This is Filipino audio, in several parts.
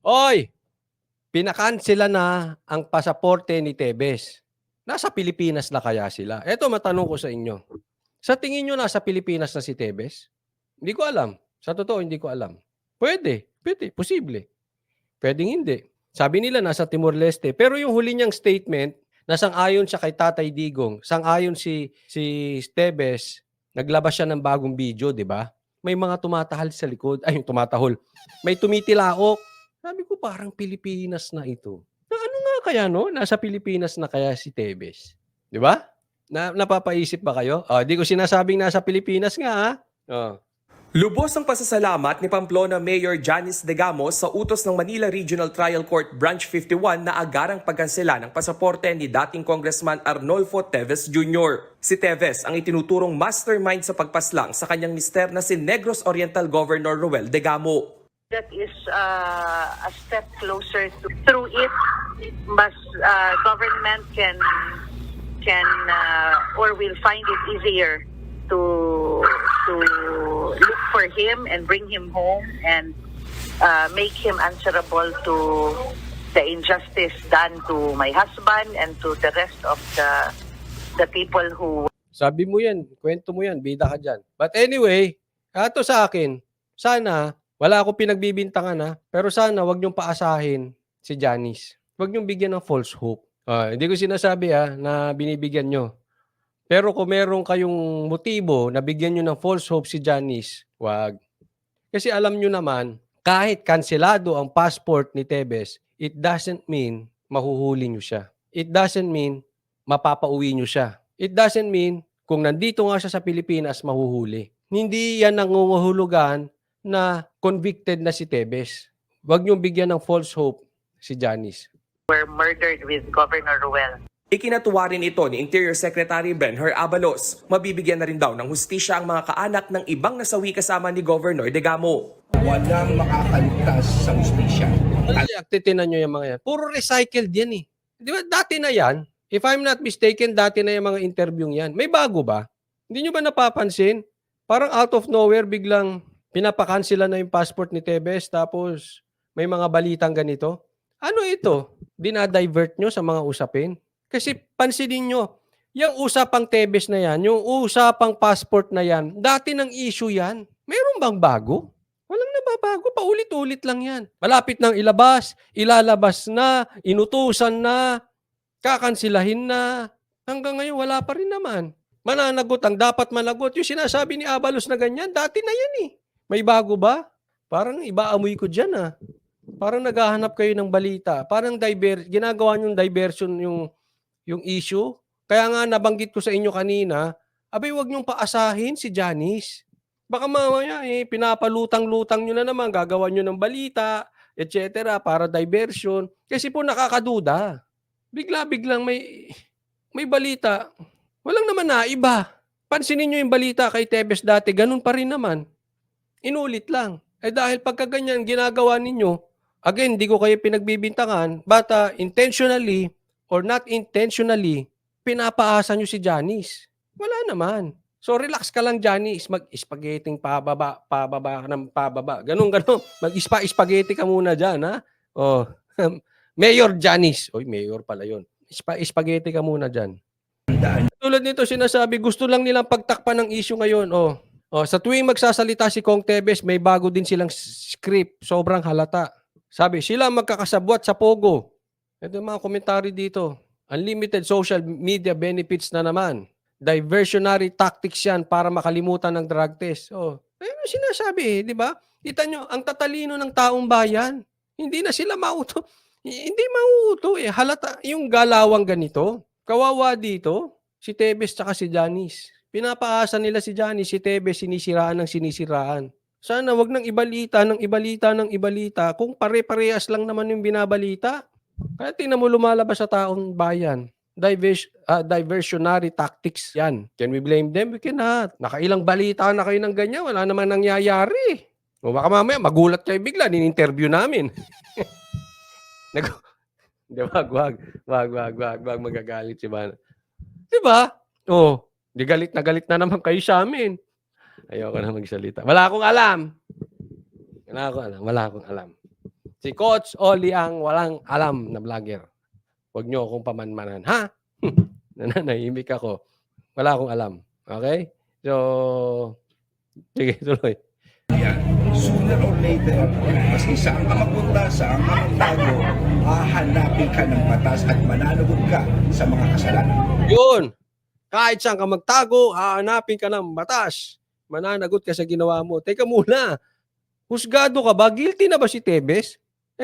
Oy, pinakansela na ang pasaporte ni Tevez. Nasa Pilipinas na kaya sila? Eto matanong ko sa inyo. Sa tingin niyo nasa Pilipinas na si Tevez? Hindi ko alam. Sa totoo, hindi ko alam. Pwede, posible. Pwedeng hindi. Sabi nila nasa Timor-Leste. Pero yung huli niyang statement, na sang-ayon siya kay Tatay Digong, sang-ayon si Tevez, naglabas siya ng bagong video, di ba? May mga tumatahal sa likod. Ay, tumatahol. May tumitilaok. Sabi ko, parang Pilipinas na ito. Na ano nga kaya, no? Nasa Pilipinas na kaya si Tevez. Di ba? Napapaisip ba kayo? Di ko sinasabing nasa Pilipinas nga, ha? Lubos ang pasasalamat ni Pamplona Mayor Janice Degamos sa utos ng Manila Regional Trial Court Branch 51 na agarang pagkansela ng pasaporte ni dating Congressman Arnolfo Teves Jr. Si Teves ang itinuturong mastermind sa pagpaslang sa kanyang mister na si Negros Oriental Governor Roel Degamo. That is a step closer to, through it, mas government can or will find it easier to look for him and bring him home and make him answerable to the injustice done to my husband and to the rest of the people who... Sabi mo yan, kwento mo yan, bida ka dyan. But anyway, ato sa akin, sana, wala ako pinagbibintangan ha, pero sana wag niyong paasahin si Janice. Wag niyong bigyan ng false hope. Hindi ko sinasabi na binibigyan nyo. Pero kung meron kayong motibo na bigyan nyo ng false hope si Janice, wag. Kasi alam nyo naman, kahit kanselado ang passport ni Tevez, it doesn't mean mahuhuli nyo siya. It doesn't mean mapapauwi nyo siya. It doesn't mean kung nandito nga siya sa Pilipinas, mahuhuli. Hindi yan nangunguhulugan na convicted na si Tevez. Wag nyo bigyan ng false hope si Janice. Were murdered with Governor Roel. Ikinatuwa rin ito ni Interior Secretary Benher Abalos. Mabibigyan na rin daw ng hustisya ang mga kaanak ng ibang nasawi kasama ni Governor Degamo. Walang makakaltas sa hustisya. Tinan nyo yung mga yan. Puro recycled yan eh. Di ba dati na yan? If I'm not mistaken, dati na yung mga interview yan. May bago ba? Hindi nyo ba napapansin? Parang out of nowhere, biglang pinapakansela na yung passport ni Tevez tapos may mga balitang ganito. Ano ito? Dinadivert nyo sa mga usapin? Kasi pansinin nyo, yung usapang Tevez na yan, yung usapang passport na yan, dati ng issue yan. Meron bang bago? Walang nababago, paulit-ulit lang yan. Malapit nang ilabas, ilalabas na, inutusan na, kakansilahin na. Hanggang ngayon, wala pa rin naman. Mananagot ang dapat managot. Yung sinasabi ni Abalos na ganyan, dati na yan eh. May bago ba? Parang ibaamoy ko dyan Parang naghahanap kayo ng balita. Parang ginagawa niyong diversion yung issue. Kaya nga nabanggit ko sa inyo kanina, abay wag niyong paasahin si Janice. Baka mamaya pinapalutang-lutang niyo na naman, gagawa niyo ng balita, etc. para diversion. Kasi po nakakaduda. Bigla-biglang may balita. Walang naman naiba. Pansinin niyo yung balita kay Tevez dati, ganun pa rin naman. Inulit lang. Dahil pagka ganyan ginagawa ninyo, again, di ko kayo pinagbibintangan, but intentionally or not intentionally, pinapaasa nyo si Janice. Wala naman. So relax ka lang, Janice. Mag-spaghetti pababa ng pababa. Ganun. Mag-spaghetti ka muna dyan, ha? Oh. Mayor Janice. Oy, mayor pala yun. Spaghetti ka muna dyan. Tulad nito, sinasabi, gusto lang nilang pagtakpan ng issue ngayon. Sa tuwing magsasalita si Kong Tevez, may bago din silang script. Sobrang halata. Sabi, sila magkakasabwat sa Pogo. Ito yung mga komentary dito. Unlimited social media benefits na naman. Diversionary tactics yan para makalimutan ng drug test. Ayun sinasabi di ba? Kita nyo, ang tatalino ng taong bayan. Hindi na sila mauto. Hindi mauuto Halata yung galawang ganito. Kawawa dito, si Tevez tsaka si Janice. Pinapaasa nila si Janice, si Tevez sinisiraan ng sinisiraan. Sana wag nang ibalita kung pare-parehas lang naman yung binabalita. Kaya tingnan mo lumalabas sa taong bayan. Diversionary tactics yan. Can we blame them? We cannot. Nakailang balita na kayo ng ganyan, wala namang nangyayari. O baka mamaya magulat kayo bigla, in-interview namin. Wag magagalit si Bana. Diba? Di galit na naman kayo sa amin. Ayoko na magsalita. Wala akong alam. Si Coach Oli ang walang alam na vlogger. Huwag niyo akong pamanmanan, ha? Nananahimik ako. Wala akong alam. Okay? So, sige, tuloy. Yan. Sooner or later, maski saan ka magpunta, saan ka magtago, hahanapin ka ng batas at mananagot ka sa mga kasalanan. Yun. Kahit saan ka magtago, hahanapin ka ng batas. Mananagot ka sa ginawa mo. Teka muna. Husgado ka ba? Guilty na ba si Tebes?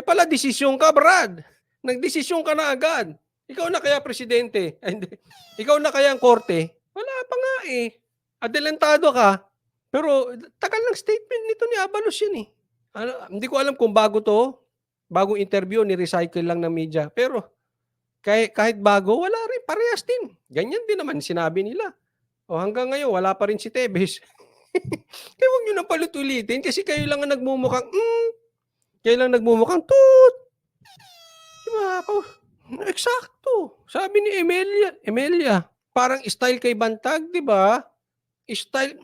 Pala, desisyon ka, Brad. Nagdesisyon ka na agad. Ikaw na kaya presidente. Ay, hindi. Ikaw na kaya ang korte. Wala pa nga eh. Adelantado ka. Pero tagal ng statement nito ni Abalos yun eh. Hindi ko alam kung bago to. Bagong interview, ni-recycle lang ng media. Pero kahit bago, wala rin. Parehas din. Ganyan din naman sinabi nila. O hanggang ngayon, wala pa rin si Tebes. Kaya huwag nyo na palit-ulitin kasi kayo lang ang nagmumukhang kayo lang nagmumukhang tut. Diba? Eksakto. Sabi ni Emelia, parang style kay Bantag, di ba? Style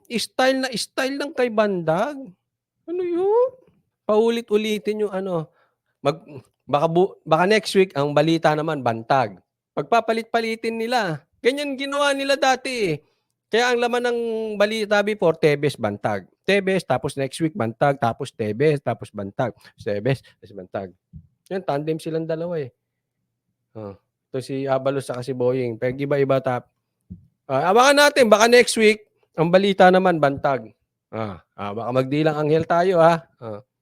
ng kay Bandag. Ano yun? Paulit-ulitin yung ano. Baka next week, ang balita naman, Bantag. Pagpapalit-palitin nila. Ganyan ginawa nila dati eh. Kaya ang laman ng balita before, Tebes, Bantag. Tebes, tapos next week, Bantag, tapos Tebes, tapos Bantag. Tebes, tapos Bantag. Yan, tandem silang dalawa eh. Ito si Abalos sa si Boying. Pero iba-iba abangan natin, baka next week, ang balita naman, Bantag. Baka magdilang anghel tayo ha.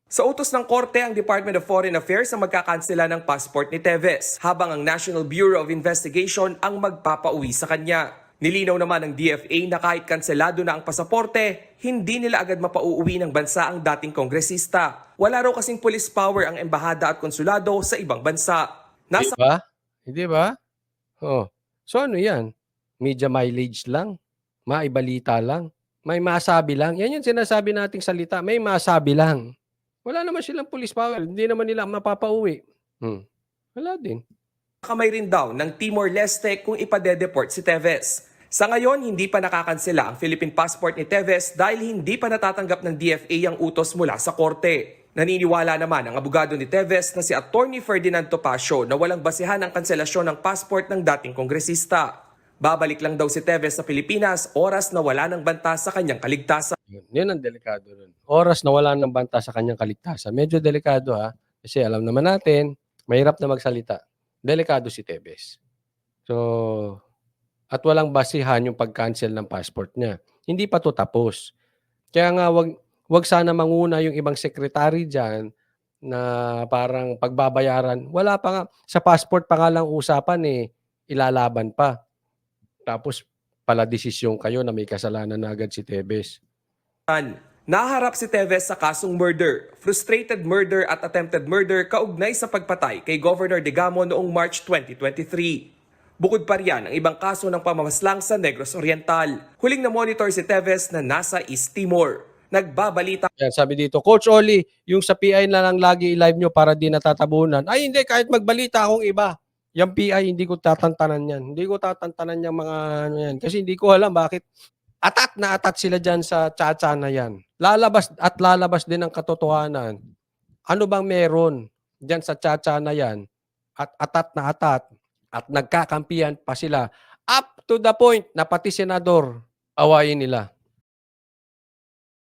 Sa utos ng korte, ang Department of Foreign Affairs ang magkakansela ng passport ni Tevez, habang ang National Bureau of Investigation ang magpapauwi sa kanya. Nilinaw naman ng DFA na kahit kanselado na ang pasaporte, hindi nila agad mapauuwi ng bansa ang dating kongresista. Wala raw kasing police power ang embahada at konsulado sa ibang bansa. Hindi ba? So ano yan? Media mileage lang? Maibalita lang? May masabi lang? Yan yung sinasabi nating salita. May masabi lang. Wala naman silang police power. Hindi naman nila mapapauwi. Wala din. Kamay rin daw ng Timor-Leste kung ipadedeport si Tevez. Sa ngayon, hindi pa nakakansela ang Philippine passport ni Tevez dahil hindi pa natatanggap ng DFA ang utos mula sa korte. Naniniwala naman ang abogado ni Tevez na si Attorney Ferdinand Topacio na walang basihan ang kanselasyon ng passport ng dating kongresista. Babalik lang daw si Tevez sa Pilipinas oras na wala ng banta sa kanyang kaligtasan. Yan ang delikado nun. Oras na wala ng banta sa kanyang kaligtasan. Medyo delikado ha. Kasi alam naman natin, mahirap na magsalita. Delikado si Tevez. So, at walang basihan yung pag-cancel ng passport niya. Hindi pa to tapos. Kaya nga wag sana manguna yung ibang secretary diyan na parang pagbabayaran. Wala pa nga sa passport pa nga lang usapan ilalaban pa. Tapos pala desisyon kayo na may kasalanan na agad si Tevez. Naharap si Tevez sa kasong murder, frustrated murder at attempted murder kaugnay sa pagpatay kay Governor Digamo noong March 2023. Bukod pa riyan ang ibang kaso ng pamamaslang sa Negros Oriental. Huling na-monitor si Tevez na nasa East Timor. Nagbabalita. Yan, sabi dito, Coach Oli, yung sa PI na lang lagi i-live nyo para di natatabunan. Ay hindi, kahit magbalita akong iba. Yung PI, hindi ko tatantanan yan. Hindi ko tatantanan yung mga ano yan. Kasi hindi ko alam bakit atat sila dyan sa tsa-tsa na yan. Lalabas din ang katotohanan. Ano bang meron dyan sa tsa-tsa na yan? At atat. At nagkakampihan pa sila up to the point na pati senador awayin nila.